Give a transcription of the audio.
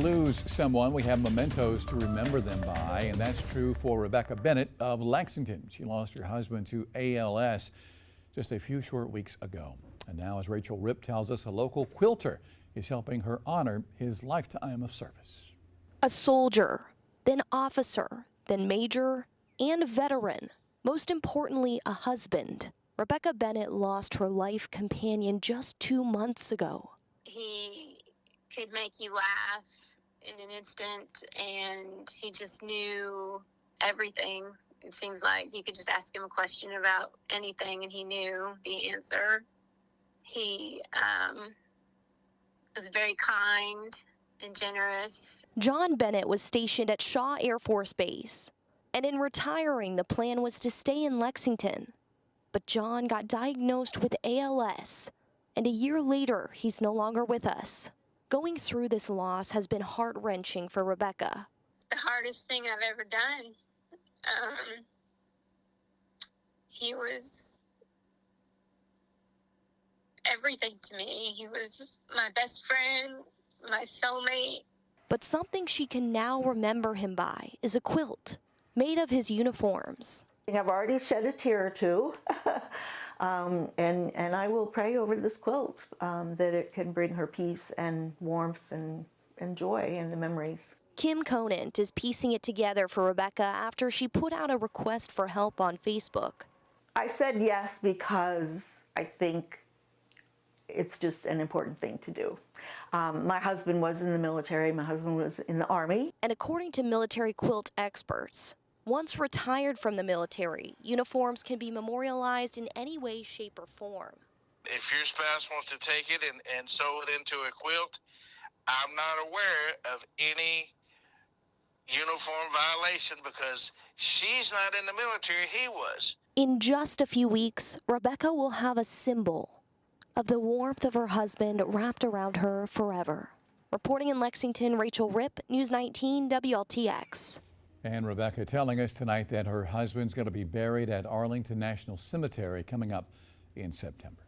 Lose someone, we have mementos to remember them by, and that's true for Rebecca Bennet of Lexington. She lost her husband to ALS just a few short weeks ago. And now, as Rachel Ripp tells us, a local quilter is helping her honor his lifetime of service. A soldier, then officer, then major, and veteran. Most importantly, a husband. Rebecca Bennet lost her life companion just 2 months ago. He could make you laugh in an instant, and he just knew everything. It seems like you could just ask him a question about anything and he knew the answer. He was very kind and generous. John Bennet was stationed at Shaw Air Force Base, and in retiring, the plan was to stay in Lexington. But John got diagnosed with ALS, and a year later, he's no longer with us. Going through this loss has been heart-wrenching for Rebecca. It's the hardest thing I've ever done. He was everything to me. He was my best friend, my soulmate. But something she can now remember him by is a quilt made of his uniforms. I've already shed a tear or two, and I will pray over this quilt that it can bring her peace and warmth and joy in the memories. Kim Conant is piecing it together for Rebecca after she put out a request for help on Facebook. I said yes because I think it's just an important thing to do. My husband was in the military. My husband was in the Army. And according to military quilt experts, once retired from the military, uniforms can be memorialized in any way, shape, or form. If your spouse wants to take it and sew it into a quilt, I'm not aware of any uniform violation because she's not in the military, he was. In just a few weeks, Rebecca will have a symbol of the warmth of her husband wrapped around her forever. Reporting in Lexington, Rachel Ripp, News 19 WLTX. And Rebecca telling us tonight that her husband's going to be buried at Arlington National Cemetery coming up in September.